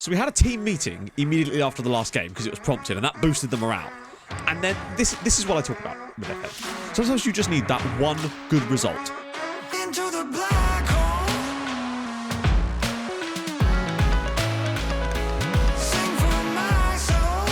So we had a team meeting immediately after the last game because it was prompted, and that boosted the morale. And then this is what I talk about with FM. Sometimes you just need that one good result. Into the black hole. Sing for my soul.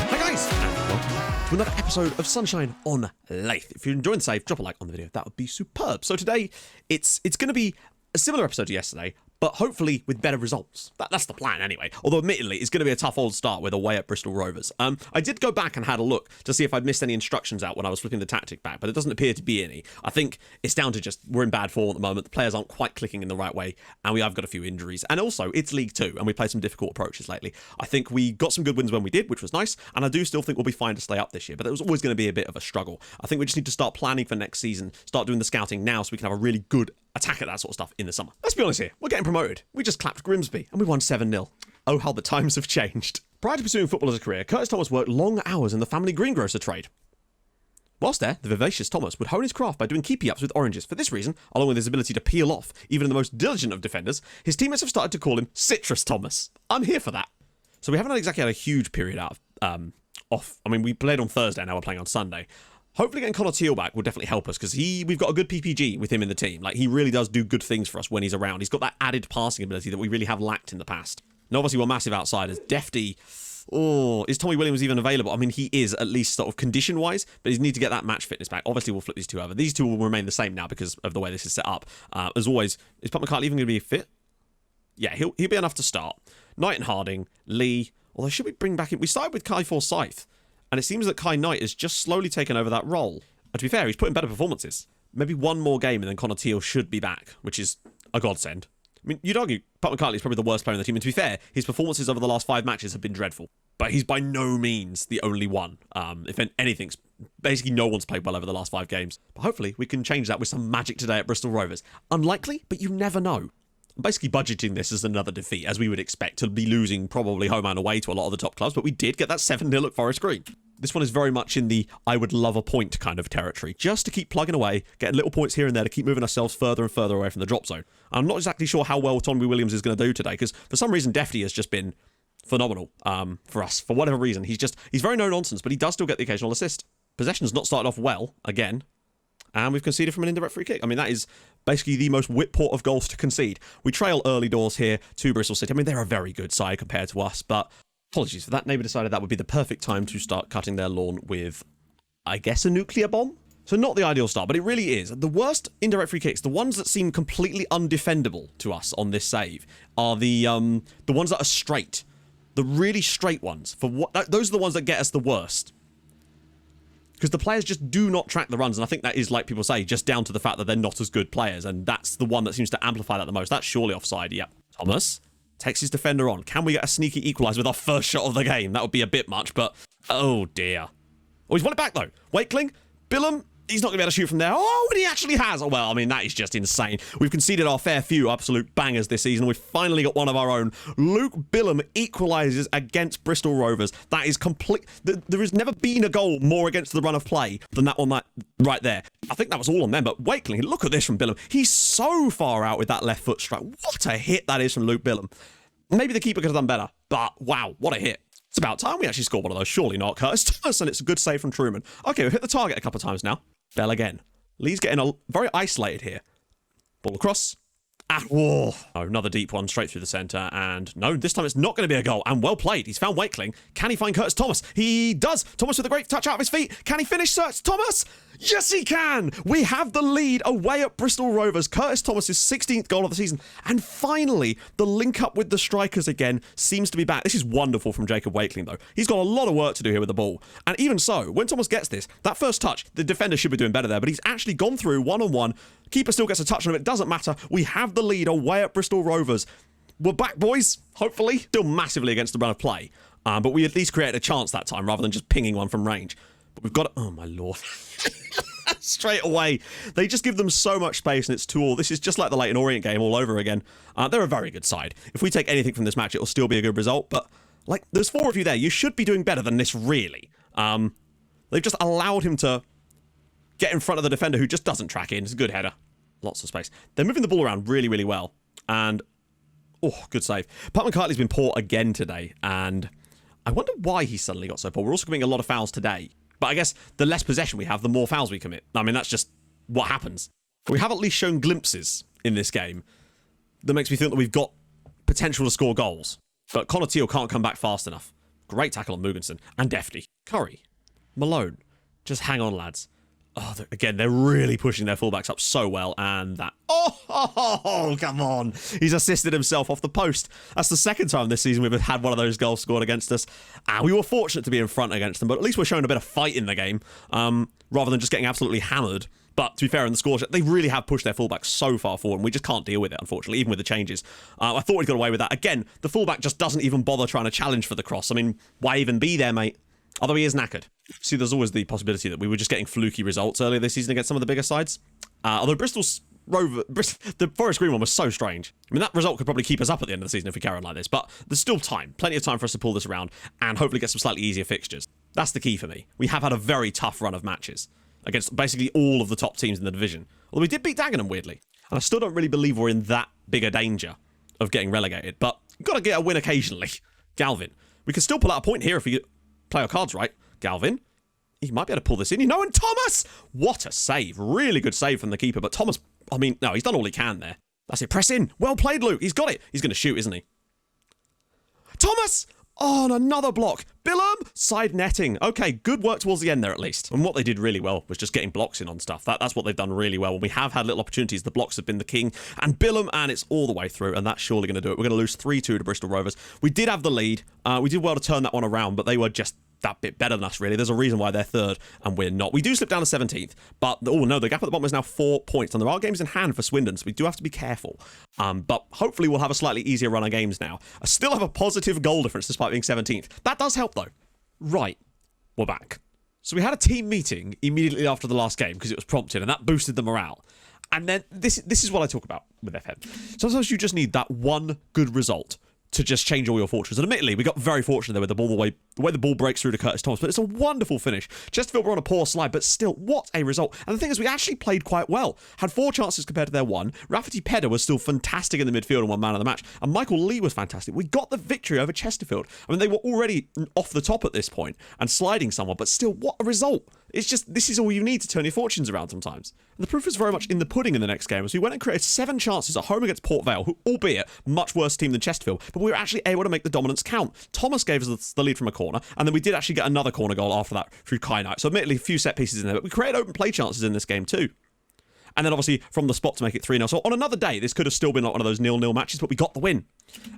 Hi guys, and welcome to another episode of Sunshine on Leyth. If you're enjoying the save, drop a like on the video. That would be superb. So today, it's going to be a similar episode to yesterday, but hopefully with better results. That's the plan anyway. Although admittedly, it's going to be a tough old start with away at Bristol Rovers. I did go back and had a look to see if I'd missed any instructions out when I was flipping the tactic back, but it doesn't appear to be any. I think it's down to just we're in bad form at the moment. The players aren't quite clicking in the right way, and we have got a few injuries. And also, it's League 2, and we played some difficult approaches lately. I think we got some good wins when we did, which was nice, and I do still think we'll be fine to stay up this year, but there was always going to be a bit of a struggle. I think we just need to start planning for next season, start doing the scouting now so we can have a really good attack at that sort of stuff in the summer. Let's be honest here, we're getting promoted. We just clapped Grimsby and we won 7-0. Oh, how the times have changed. Prior to pursuing football as a career, Curtis Thomas worked long hours in the family greengrocer trade. Whilst there, the vivacious Thomas would hone his craft by doing keepy-ups with oranges. For this reason, along with his ability to peel off even in the most diligent of defenders, his teammates have started to call him Citrus Thomas. I'm here for that. So we haven't exactly had a huge period out of off. I mean, we played on Thursday, now we're playing on Sunday. Hopefully getting Teale back will definitely help us because we've got a good PPG with him in the team. Like, he really does do good things for us when he's around. He's got that added passing ability that we really have lacked in the past. And obviously we're massive outsiders. Defty, is Tommy Williams even available? I mean, he is, at least sort of condition-wise, but he needs to get that match fitness back. Obviously we'll flip these two over. These two will remain the same now because of the way this is set up. As always, is Putt McCartney even going to be fit? Yeah, he'll be enough to start. Knight and Harding, Lee, although should we bring back in... We started with Kai Forsyth. And it seems that Kai Knight has just slowly taken over that role. And to be fair, he's put in better performances. Maybe one more game and then Connor Teale should be back, which is a godsend. I mean, you'd argue Putt McCartney is probably the worst player in the team. And to be fair, his performances over the last 5 matches have been dreadful. But he's by no means the only one. If anything, basically no one's played well over the last 5 games. But hopefully we can change that with some magic today at Bristol Rovers. Unlikely, but you never know. I'm basically budgeting this as another defeat, as we would expect to be losing probably home and away to a lot of the top clubs, but we did get that 7-0 at Forest Green. This one is very much in the I would love a point kind of territory, just to keep plugging away, getting little points here and there to keep moving ourselves further and further away from the drop zone. I'm not exactly sure how well Tommy Williams is going to do today, because for some reason Defty has just been phenomenal for us. For whatever reason, he's very no-nonsense, but he does still get the occasional assist. Possession's not started off well, again. And we've conceded from an indirect free kick. I mean, that is basically the most Whitport of goals to concede. We trail early doors here to Bristol City. I mean, they're a very good side compared to us, but apologies for that. Neighbour decided that would be the perfect time to start cutting their lawn with, I guess, a nuclear bomb? So not the ideal start, but it really is. The worst indirect free kicks, the ones that seem completely undefendable to us on this save, are the ones that are straight. The really straight ones. Those are the ones that get us the worst. Because the players just do not track the runs, and I think that is, like people say, just down to the fact that they're not as good players, and that's the one that seems to amplify that the most. That's surely offside, yep. Thomas takes his defender on. Can we get a sneaky equaliser with our first shot of the game? That would be a bit much, but oh dear. Oh, he's won it back though. Wakeling, Billum, he's not going to be able to shoot from there. Oh, but he actually has. Oh, well, I mean, that is just insane. We've conceded our fair few absolute bangers this season. We've finally got one of our own. Luke Billum equalises against Bristol Rovers. That is complete. There has never been a goal more against the run of play than that one right there. I think that was all on them, but Wakeling, look at this from Billum. He's so far out with that left foot strike. What a hit that is from Luke Billum. Maybe the keeper could have done better, but wow, what a hit. It's about time we actually scored one of those. Surely not, Curtis Thomas, and it's a good save from Truman. Okay, we've hit the target a couple of times now. Bell again. Lee's getting very isolated here. Ball across. Oh, another deep one straight through the centre. And no, this time it's not going to be a goal. And well played. He's found Wakeling. Can he find Curtis Thomas? He does. Thomas with a great touch out of his feet. Can he finish Curtis Thomas? Yes, he can. We have the lead away at Bristol Rovers. Curtis Thomas's 16th goal of the season. And finally, the link up with the strikers again seems to be back. This is wonderful from Jacob Wakeling, though. He's got a lot of work to do here with the ball. And even so, when Thomas gets this, that first touch, the defender should be doing better there, but he's actually gone through one-on-one. Keeper still gets a touch on him. It doesn't matter. We have the lead away at Bristol Rovers. We're back, boys. Hopefully. Still massively against the run of play. But we at least created a chance that time rather than just pinging one from range. But we've got to... Oh, my Lord. Straight away. They just give them so much space and it's 2-2. This is just like the Leyton Orient game all over again. They're a very good side. If we take anything from this match, it'll still be a good result. But, like, there's 4 of you there. You should be doing better than this, really. They've just allowed him to get in front of the defender who just doesn't track in. It's a good header. Lots of space. They're moving the ball around really, really well. And, oh, good save. Pat McCarthy's been poor again today, and I wonder why he suddenly got so poor. We're also committing a lot of fouls today. But I guess the less possession we have, the more fouls we commit. I mean, that's just what happens. We have at least shown glimpses in this game that makes me think that we've got potential to score goals. But Connor Teale can't come back fast enough. Great tackle on Mugensen. And Defty. Curry. Malone. Just hang on, lads. Oh, again, they're really pushing their fullbacks up so well. And that... Oh, come on. He's assisted himself off the post. That's the second time this season we've had one of those goals scored against us. We were fortunate to be in front against them, but at least we're showing a bit of fight in the game, rather than just getting absolutely hammered. But to be fair, in the score, they really have pushed their fullback so far forward, and we just can't deal with it, unfortunately, even with the changes. I thought we'd got away with that. Again, the fullback just doesn't even bother trying to challenge for the cross. I mean, why even be there, mate? Although he is knackered. See, there's always the possibility that we were just getting fluky results earlier this season against some of the bigger sides. Although the Forest Green one was so strange. I mean, that result could probably keep us up at the end of the season if we carry on like this. But there's still time. Plenty of time for us to pull this around and hopefully get some slightly easier fixtures. That's the key for me. We have had a very tough run of matches against basically all of the top teams in the division. Although we did beat Dagenham, weirdly. And I still don't really believe we're in that big a danger of getting relegated. But you've got to get a win occasionally. Galvin. We can still pull out a point here if we play our cards right. Galvin. He might be able to pull this in. You know, and Thomas! What a save. Really good save from the keeper. But Thomas, I mean, no, he's done all he can there. That's it. Press in. Well played, Luke. He's got it. He's going to shoot, isn't he? Thomas! Oh, and another block. Billum! Side netting. Okay, good work towards the end there at least. And what they did really well was just getting blocks in on stuff. That's what they've done really well. When we have had little opportunities, the blocks have been the king. And Billum, and it's all the way through, and that's surely going to do it. We're going to lose 3-2 to Bristol Rovers. We did have the lead. We did well to turn that one around, but they were just that bit better than us, really. There's a reason why they're third and we're not. We do slip down to 17th, but oh no, the gap at the bottom is now 4 points, and there are games in hand for Swindon, so we do have to be careful. But hopefully we'll have a slightly easier run of games now. I still have a positive goal difference despite being 17th. That does help though. Right, we're back. So we had a team meeting immediately after the last game because it was prompted, and that boosted the morale. And then this is what I talk about with FM. Sometimes you just need that one good result to just change all your fortunes. And admittedly, we got very fortunate there with the ball, the way the ball breaks through to Curtis Thomas, but it's a wonderful finish. Chesterfield were on a poor slide, but still, what a result. And the thing is, we actually played quite well. Had 4 chances compared to their 1. Rafferty Pedder was still fantastic in the midfield and 1 man of the match. And Michael Lee was fantastic. We got the victory over Chesterfield. I mean, they were already off the top at this point and sliding somewhat, but still, what a result. It's just, this is all you need to turn your fortunes around sometimes. And the proof is very much in the pudding in the next game, as we went and created 7 chances at home against Port Vale, who, albeit much worse team than Chesterfield, but we were actually able to make the dominance count. Thomas gave us the lead from a corner, and then we did actually get another corner goal after that through Kai Knight. So admittedly, a few set pieces in there, but we created open play chances in this game too. And then obviously from the spot to make it 3-0. So on another day, this could have still been like one of those 0-0 matches, but we got the win.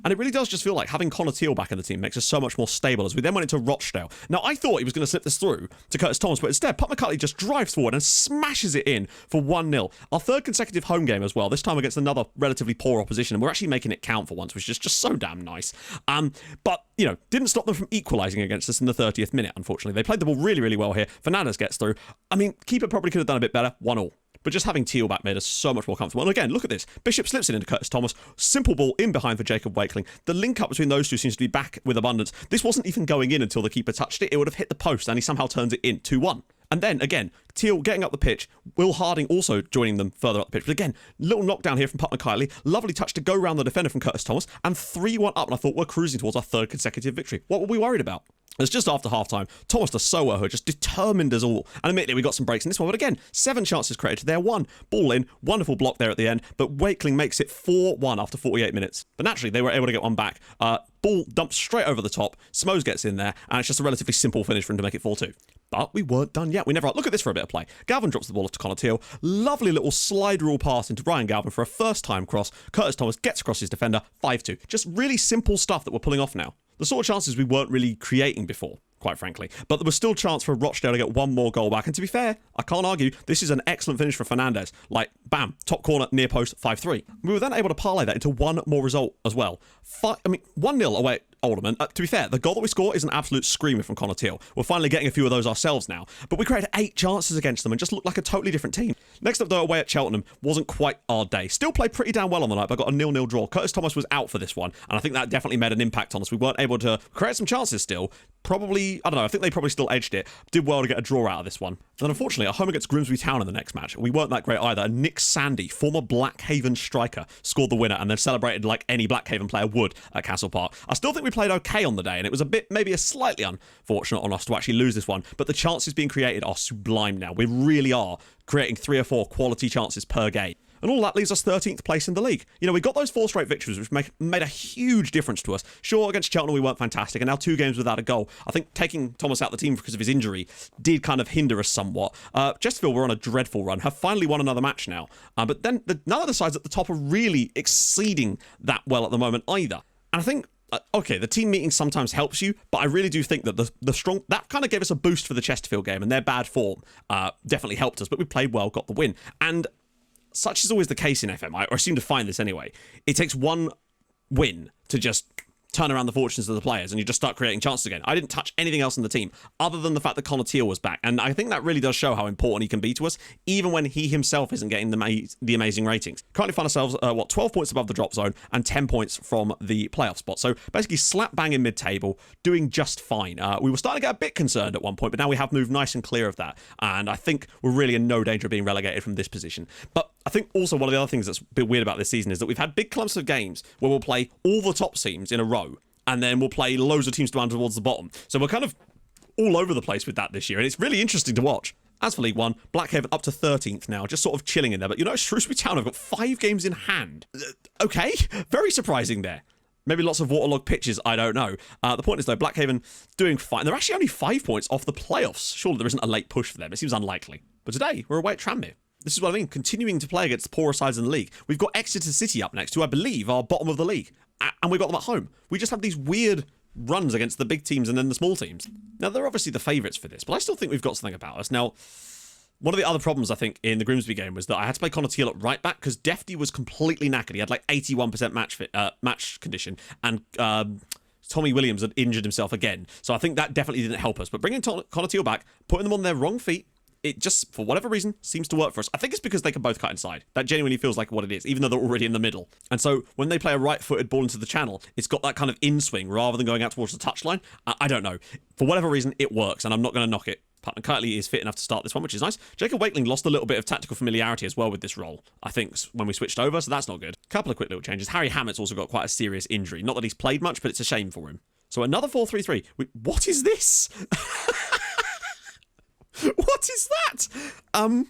And it really does just feel like having Connor Teale back in the team makes us so much more stable, as we then went into Rochdale. Now, I thought he was going to slip this through to Curtis Thomas, but instead, Pat McCarthy just drives forward and smashes it in for 1-0. Our third consecutive home game as well, this time against another relatively poor opposition, and we're actually making it count for once, which is just so damn nice. But, you know, didn't stop them from equalising against us in the 30th minute, unfortunately. They played the ball really, really well here. Fernandez gets through. I mean, keeper probably could have done a bit better, 1-1. But just having Teale back made us so much more comfortable. And again, look at this. Bishop slips it into Curtis Thomas. Simple ball in behind for Jacob Wakeling. The link up between those two seems to be back with abundance. This wasn't even going in until the keeper touched it. It would have hit the post, and he somehow turns it in 2-1. And then, again, Teale getting up the pitch. Will Harding also joining them further up the pitch. But again, little knockdown here from Pat McKiley. Lovely touch to go round the defender from Curtis Thomas. And 3-1 up, and I thought we're cruising towards our third consecutive victory. What were we worried about? It's just after half-time. Thomas de Soa, who just determined us all. And admittedly, we got some breaks in this one. But again, 7 chances created there. 1 ball in. Wonderful block there at the end. But Wakeling makes it 4-1 after 48 minutes. But naturally, they were able to get one back. Ball dumped straight over the top. Smose gets in there. And it's just a relatively simple finish for him to make it 4-2. But we weren't done yet. We never... Look at this for a bit of play. Galvin drops the ball off to Connor Teale. Lovely little slide rule pass into Ryan Galvin for a first-time cross. Curtis Thomas gets across his defender. 5-2. Just really simple stuff that we're pulling off now. The sort of chances we weren't really creating before, quite frankly. But there was still chance for Rochdale to get one more goal back. And to be fair, I can't argue, this is an excellent finish for Fernandez. Like, bam, top corner, near post, 5-3. We were then able to parlay that into one more result as well. 1-0 away Oldham. And to be fair, the goal that we score is an absolute screamer from Connor Teale. We're finally getting a few of those ourselves now. But we created 8 chances against them and just looked like a totally different team. Next up, though, away at Cheltenham wasn't quite our day. Still played pretty damn well on the night, but got a 0-0 draw. Curtis Thomas was out for this one, and I think that definitely made an impact on us. We weren't able to create some chances still. Probably, I don't know, I think they probably still edged it. Did well to get a draw out of this one. And unfortunately, at home against Grimsby Town in the next match, we weren't that great either. Nick Sandy, former Blackhaven striker, scored the winner and then celebrated like any Blackhaven player would at Castle Park. I still think we played okay on the day, and it was a bit, maybe a slightly unfortunate on us to actually lose this one, but the chances being created are sublime now. We really are creating 3 or 4 quality chances per game. And all that leaves us 13th place in the league. You know, we got those 4 straight victories, which made a huge difference to us. Sure, against Cheltenham we weren't fantastic, and now 2 games without a goal. I think taking Thomas out of the team because of his injury did kind of hinder us somewhat. Chesterfield were on a dreadful run, have finally won another match now. But then none of the sides at the top are really exceeding that well at the moment either. And I think, okay, the team meeting sometimes helps you, but I really do think that the strong, that kind of gave us a boost for the Chesterfield game, and their bad form definitely helped us, but we played well, got the win. And such is always the case in FM, or I seem to find this anyway. It takes one win to just turn around the fortunes of the players, and you just start creating chances again. I didn't touch anything else in the team other than the fact that Connor Teale was back, and I think that really does show how important he can be to us, even when he himself isn't getting the amazing ratings. Currently find ourselves 12 points above the drop zone and 10 points from the playoff spot. So basically slap bang in mid-table, doing just fine. We were starting to get a bit concerned at one point, but now we have moved nice and clear of that, and I think we're really in no danger of being relegated from this position. But I think also one of the other things that's a bit weird about this season is that we've had big clumps of games where we'll play all the top teams in a row, and then we'll play loads of teams down towards the bottom. So we're kind of all over the place with that this year, and it's really interesting to watch. As for League One, Blackhaven up to 13th now, just sort of chilling in there. But you know, Shrewsbury Town have got 5 games in hand. Okay, very surprising there. Maybe lots of waterlogged pitches, I don't know. The point is, though, Blackhaven doing fine. They're actually only 5 points off the playoffs. Surely there isn't a late push for them. It seems unlikely. But today, we're away at Tranmere. This is what I mean, continuing to play against the poorer sides in the league. We've got Exeter City up next, who I believe are bottom of the league. And we've got them at home. We just have these weird runs against the big teams and then the small teams. Now, they're obviously the favourites for this, but I still think we've got something about us. Now, one of the other problems, I think, in the Grimsby game was that I had to play Connor Teale at right back because Defty was completely knackered. He had like 81% match condition, and Tommy Williams had injured himself again. So I think that definitely didn't help us. But bringing Connor Teale back, putting them on their wrong feet, it just, for whatever reason, seems to work for us. I think it's because they can both cut inside. That genuinely feels like what it is, even though they're already in the middle. And so when they play a right-footed ball into the channel, it's got that kind of in-swing rather than going out towards the touchline. I don't know. For whatever reason, it works, and I'm not going to knock it. Putnam Kirtley is fit enough to start this one, which is nice. Jacob Wakeling lost a little bit of tactical familiarity as well with this role, I think, when we switched over, so that's not good. Couple of quick little changes. Harry Hammett's also got quite a serious injury. Not that he's played much, but it's a shame for him. So another 4-3-3. What is this? What is that?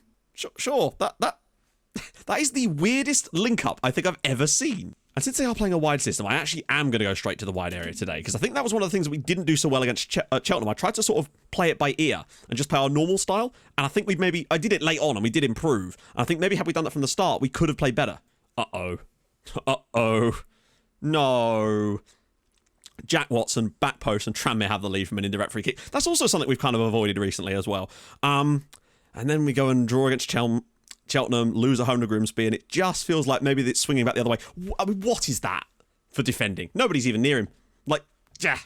Sure. That is the weirdest link-up I think I've ever seen. And since they are playing a wide system, I actually am going to go straight to the wide area today, because I think that was one of the things that we didn't do so well against Cheltenham. I tried to sort of play it by ear and just play our normal style, and I think I did it late on and we did improve. And I think maybe had we done that from the start, we could have played better. Uh-oh. No. Jack Watson, back post, and Tranmere have the lead from an indirect free kick. That's also something we've kind of avoided recently as well. And then we go and draw against Cheltenham, lose at home to Grimsby, and it just feels like maybe it's swinging back the other way. I mean, what is that for defending? Nobody's even near him. Like, yeah.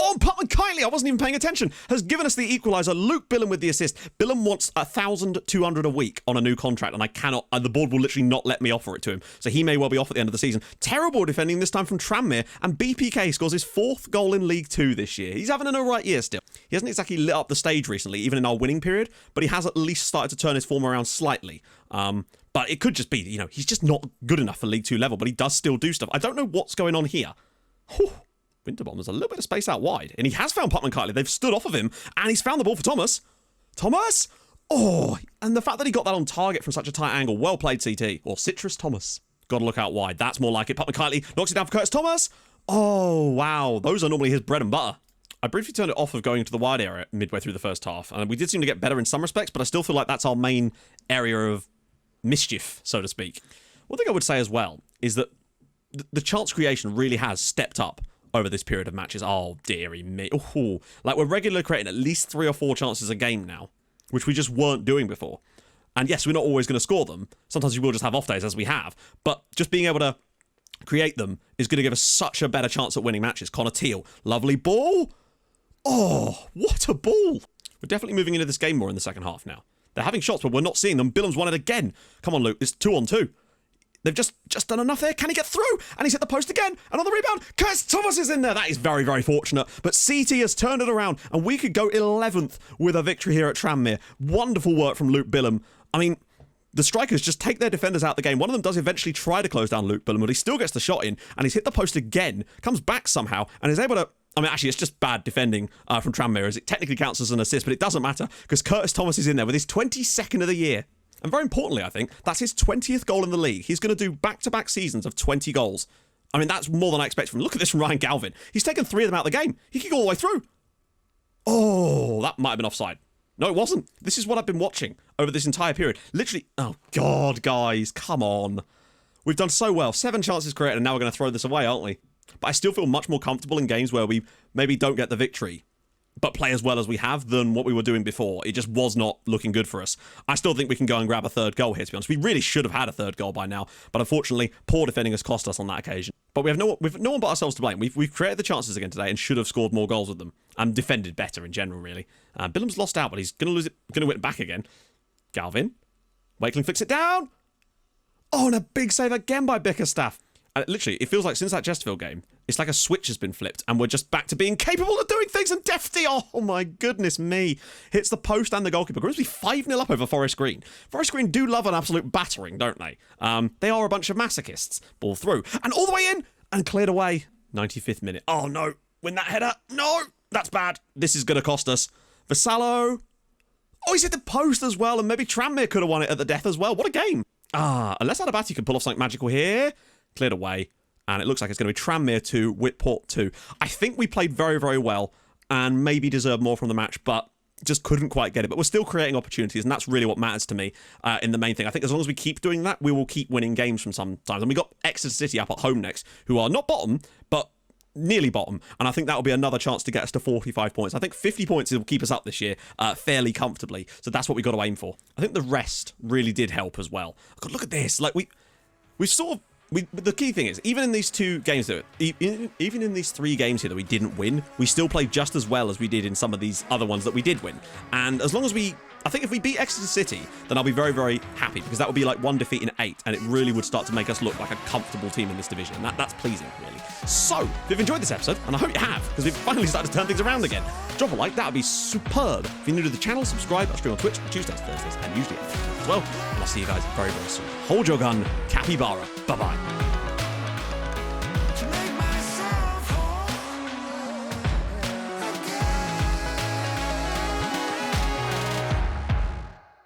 Oh, Putman Kiley, I wasn't even paying attention, has given us the equaliser. Luke Billam with the assist. Billam wants 1,200 a week on a new contract, and I cannot, the board will literally not let me offer it to him. So he may well be off at the end of the season. Terrible defending this time from Tranmere, and BPK scores his 4th goal in League 2 this year. He's having an alright year still. He hasn't exactly lit up the stage recently, even in our winning period, but he has at least started to turn his form around slightly. But it could just be, he's just not good enough for League 2 level, but he does still do stuff. I don't know what's going on here. Whew. Winterbottom, there's a little bit of space out wide, and he has found Putman Kiley. They've stood off of him, and he's found the ball for Thomas. Thomas? Oh, and the fact that he got that on target from such a tight angle. Well played, CT. Or Citrus Thomas. Got to look out wide. That's more like it. Putman Kiley knocks it down for Curtis Thomas. Oh, wow. Those are normally his bread and butter. I briefly turned it off of going to the wide area midway through the first half, and we did seem to get better in some respects, but I still feel like that's our main area of mischief, so to speak. One thing I would say as well is that the chance creation really has stepped up over this period of matches. Oh, dearie me. Ooh. Like, we're regularly creating at least 3 or 4 chances a game now, which we just weren't doing before. And yes, we're not always going to score them. Sometimes we will just have off days, as we have. But just being able to create them is going to give us such a better chance at winning matches. Connor Teale, lovely ball. Oh, what a ball. We're definitely moving into this game more in the second half now. They're having shots, but we're not seeing them. Bilham's won it again. Come on, Luke. It's 2-on-2. They've just done enough there. Can he get through? And he's hit the post again. Another rebound. Curtis Thomas is in there. That is very, very fortunate. But CT has turned it around, and we could go 11th with a victory here at Tranmere. Wonderful work from Luke Bilham. I mean, the strikers just take their defenders out the game. One of them does eventually try to close down Luke Bilham, but he still gets the shot in, and he's hit the post again, comes back somehow, and is able to... I mean, actually, it's just bad defending from Tranmere, as it technically counts as an assist, but it doesn't matter, because Curtis Thomas is in there with his 22nd of the year. And very importantly, I think, that's his 20th goal in the league. He's going to do back-to-back seasons of 20 goals. I mean, that's more than I expect from him. Look at this from Ryan Galvin. He's taken 3 of them out of the game. He could go all the way through. Oh, that might have been offside. No, it wasn't. This is what I've been watching over this entire period. Literally, oh God, guys, come on. We've done so well. 7 chances created, and now we're going to throw this away, aren't we? But I still feel much more comfortable in games where we maybe don't get the victory, but play as well as we have than what we were doing before. It just was not looking good for us. I still think we can go and grab a 3rd goal here, to be honest. We really should have had a 3rd goal by now, but unfortunately, poor defending has cost us on that occasion. But we've no one but ourselves to blame. We've created the chances again today and should have scored more goals with them and defended better in general, really. Bilham's lost out, but he's going to lose it, going to win it back again. Galvin. Wakeling flicks it down. Oh, and a big save again by Bickerstaff. Literally, it feels like since that Chesterfield game, it's like a switch has been flipped and we're just back to being capable of doing things, and Defty, oh my goodness me, hits the post and the goalkeeper. Grimsby 5-0 up over Forest Green. Forest Green do love an absolute battering, don't they? They are a bunch of masochists. Ball through and all the way in and cleared away. 95th minute. Oh no, win that header. No, that's bad. This is going to cost us. Vassallo. Oh, he's hit the post as well, and maybe Tranmere could have won it at the death as well. What a game. Unless Adabati can pull off something magical here. Cleared away, and it looks like it's going to be Tranmere 2, Whitport 2. I think we played very, very well and maybe deserved more from the match, but just couldn't quite get it. But we're still creating opportunities, and that's really what matters to me in the main thing. I think as long as we keep doing that, we will keep winning games from sometimes. And we got Exeter City up at home next, who are not bottom, but nearly bottom, and I think that will be another chance to get us to 45 points. I think 50 points will keep us up this year fairly comfortably, so that's what we've got to aim for. I think the rest really did help as well. God, look at this. Like, we've sort of... the key thing is, even in these 2 games, even in these 3 games here that we didn't win, we still played just as well as we did in some of these other ones that we did win. And as long as I think if we beat Exeter City, then I'll be very, very happy, because that would be like 1 defeat in 8, and it really would start to make us look like a comfortable team in this division, and that's pleasing, really. So, if you've enjoyed this episode, and I hope you have, because we've finally started to turn things around again, drop a like, that would be superb. If you're new to the channel, subscribe. I stream on Twitch Tuesdays, Thursdays, and usually as well. And I'll see you guys very, very soon. Hold your gun, capybara. Bye-bye.